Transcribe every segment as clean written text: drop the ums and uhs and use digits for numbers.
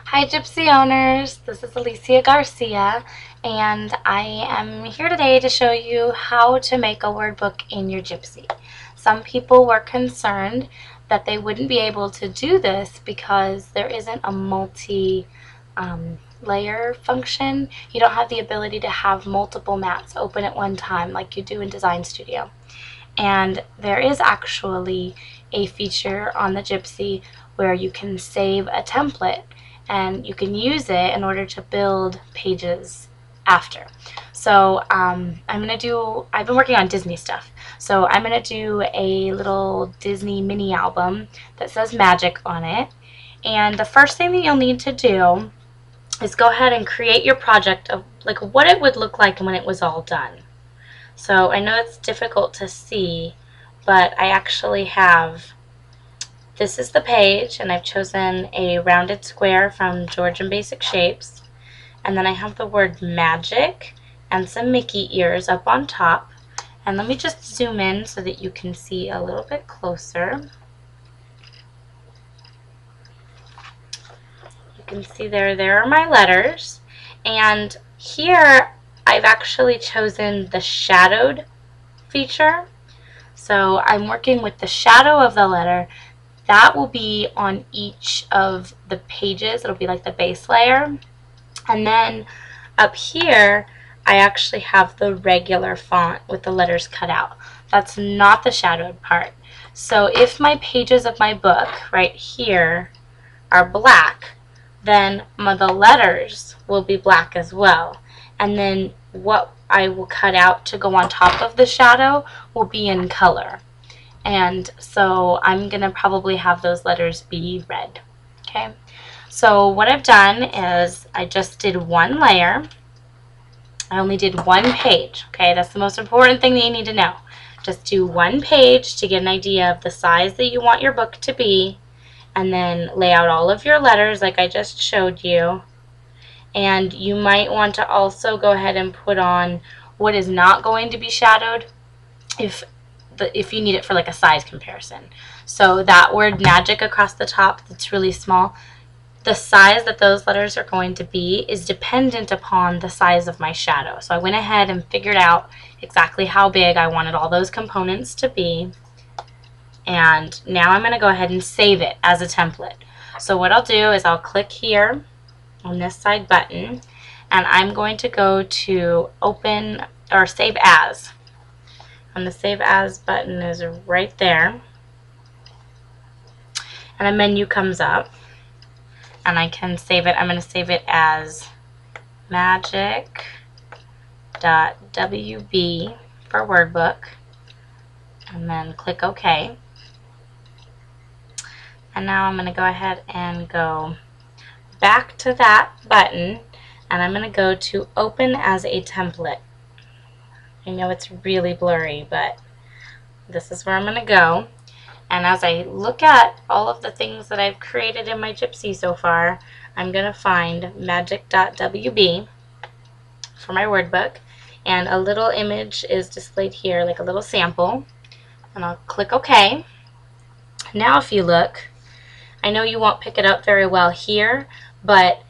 Hi Gypsy owners, this is Alicia Garcia and I am here today to show you how to make a word book in your Gypsy. Some people were concerned that they wouldn't be able to do this because there isn't a multi layer function. You don't have the ability to have multiple mats open at one time like you do in Design Studio. And there is actually a feature on the Gypsy where you can save a template and you can use it in order to build pages after. So I've been working on Disney stuff. So I'm going to do a little Disney mini album that says magic on it. And the first thing that you'll need to do is go ahead and create your project of like what it would look like when it was all done. So I know it's difficult to see, but I actually have, this is the page, and I've chosen a rounded square from Georgian Basic Shapes, and then I have the word magic and some Mickey ears up on top. And let me just zoom in so that you can see a little bit closer. You can see there are my letters, and here I've actually chosen the shadowed feature. So I'm working with the shadow of the letter. That will be on each of the pages. It'll be like the base layer. And then up here, I actually have the regular font with the letters cut out. That's not the shadowed part. So if my pages of my book right here are black, then the letters will be black as well. And then what I will cut out to go on top of the shadow will be in color. And so I'm going to probably have those letters be red. Okay, so what I've done is I just did one layer. I only did one page. Okay, that's the most important thing that you need to know. Just do one page to get an idea of the size that you want your book to be, and then lay out all of your letters like I just showed you. And you might want to also go ahead and put on what is not going to be shadowed if you need it for like a size comparison. So that word magic across the top that's really small, the size that those letters are going to be is dependent upon the size of my shadow. So I went ahead and figured out exactly how big I wanted all those components to be. And now I'm going to go ahead and save it as a template. So what I'll do is I'll click here on this side button, and I'm going to go to open or save as, and the save as button is right there, and a menu comes up and I can save it. I'm going to save it as magic.wb for word book, and then click OK. And now I'm going to go ahead and go back to that button, and I'm going to go to open as a template. I know it's really blurry, but this is where I'm going to go. And as I look at all of the things that I've created in my Gypsy so far, I'm going to find magic.wb for my word book, and a little image is displayed here, like a little sample, and I'll click OK. Now if you look, I know you won't pick it up very well here, but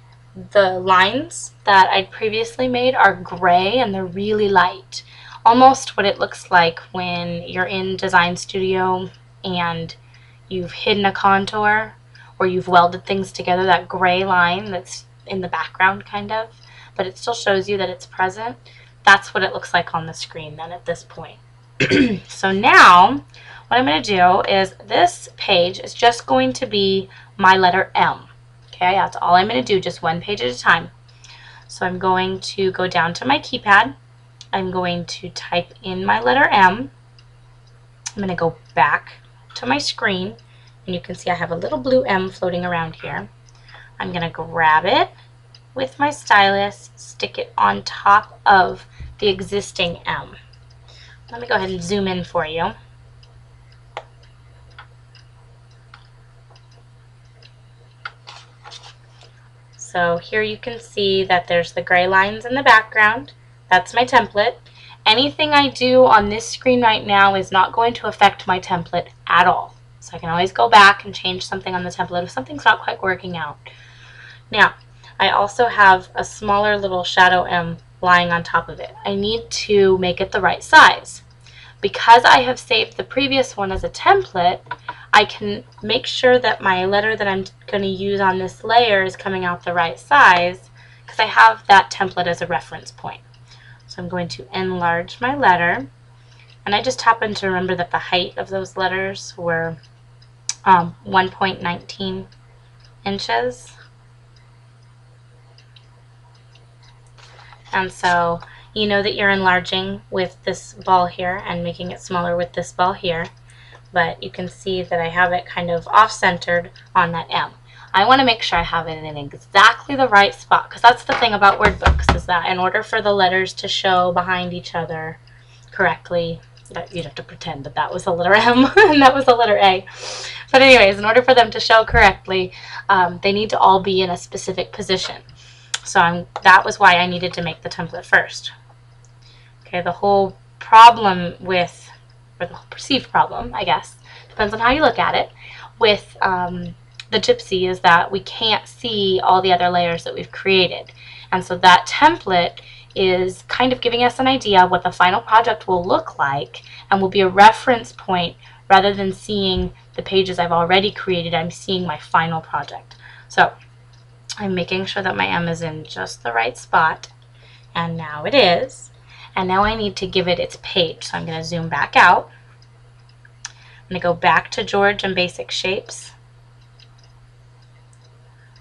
the lines that I'd previously made are gray and they're really light. Almost what it looks like when you're in Design Studio and you've hidden a contour or you've welded things together, that gray line that's in the background kind of, but it still shows you that it's present. That's what it looks like on the screen then at this point. So now what I'm going to do is this page is just going to be my letter M. Okay, that's all I'm going to do, just one page at a time. So I'm going to go down to my keypad. I'm going to type in my letter M. I'm going to go back to my screen, and you can see I have a little blue M floating around here. I'm going to grab it with my stylus, stick it on top of the existing M. Let me go ahead and zoom in for you. So here you can see that there's the gray lines in the background. That's my template. Anything I do on this screen right now is not going to affect my template at all. So I can always go back and change something on the template if something's not quite working out. Now, I also have a smaller little shadow M lying on top of it. I need to make it the right size. Because I have saved the previous one as a template, I can make sure that my letter that I'm going to use on this layer is coming out the right size because I have that template as a reference point. So I'm going to enlarge my letter, and I just happen to remember that the height of those letters were 1.19 inches. And so you know that you're enlarging with this ball here and making it smaller with this ball here, but you can see that I have it kind of off-centered on that M. I want to make sure I have it in exactly the right spot, because that's the thing about word books, is that in order for the letters to show behind each other correctly, you'd have to pretend that that was a letter M and that was a letter A. But anyways, in order for them to show correctly, they need to all be in a specific position. So that was why I needed to make the template first. Okay, the whole problem with, or the whole perceived problem, I guess, depends on how you look at it, with the Gypsy is that we can't see all the other layers that we've created. And so that template is kind of giving us an idea of what the final project will look like and will be a reference point rather than seeing the pages I've already created. I'm seeing my final project. So I'm making sure that my M is in just the right spot, and now it is. And now I need to give it its page. So I'm going to zoom back out. I'm going to go back to George and Basic Shapes,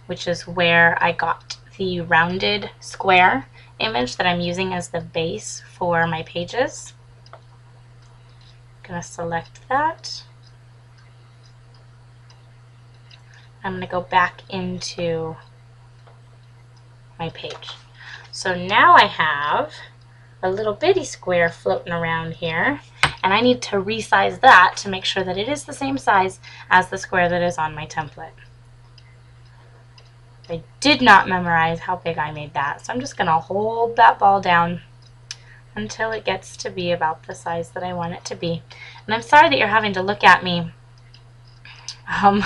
which is where I got the rounded square image that I'm using as the base for my pages. I'm going to select that. I'm going to go back into my page. So now I have a little bitty square floating around here, and I need to resize that to make sure that it is the same size as the square that is on my template. I did not memorize how big I made that, so I'm just going to hold that ball down until it gets to be about the size that I want it to be. And I'm sorry that you're having to look at me while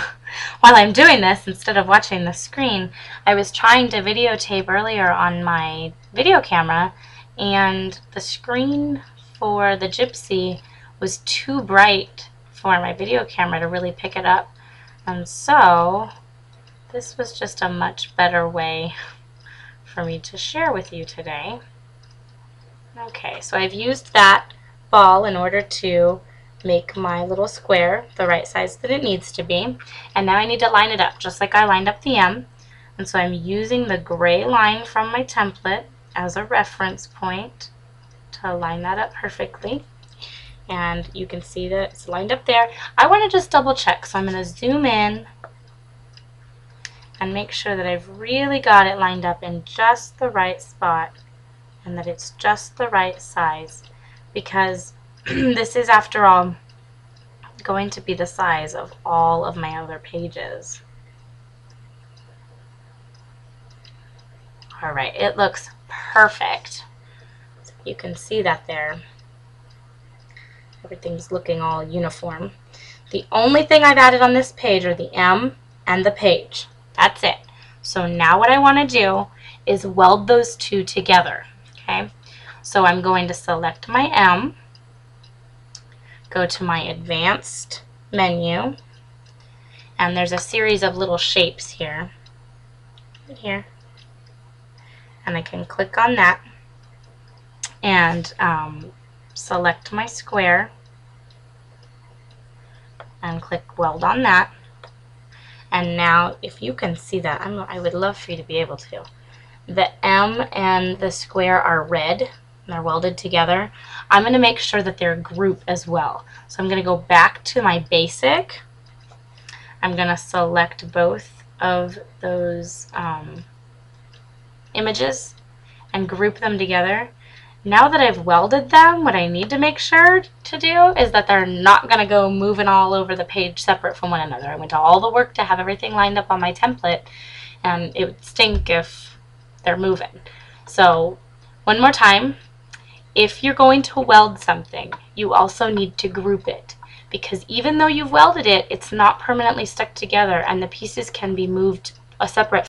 I'm doing this instead of watching the screen. I was trying to videotape earlier on my video camera, and the screen for the Gypsy was too bright for my video camera to really pick it up. And so this was just a much better way for me to share with you today. Okay, so I've used that ball in order to make my little square the right size that it needs to be. And now I need to line it up just like I lined up the M. And so I'm using the gray line from my template as a reference point to line that up perfectly. And you can see that it's lined up there. I want to just double check, so I'm going to zoom in and make sure that I've really got it lined up in just the right spot and that it's just the right size, because this is, after all, going to be the size of all of my other pages. Alright, it looks perfect. So you can see that there. Everything's looking all uniform. The only thing I've added on this page are the M and the page. That's it. So now what I want to do is weld those two together. Okay, so I'm going to select my M, go to my advanced menu, and there's a series of little shapes here, right here, and I can click on that and select my square and click weld on that. And now, if you can see that, I would love for you to be able to. The M and the square are red, and they're welded together. I'm going to make sure that they're a group as well. So I'm going to go back to my basic. I'm going to select both of those images and group them together. Now that I've welded them, what I need to make sure to do is that they're not going to go moving all over the page separate from one another. I went to all the work to have everything lined up on my template, and it would stink if they're moving. So one more time, if you're going to weld something, you also need to group it, because even though you've welded it, it's not permanently stuck together, and the pieces can be moved a separate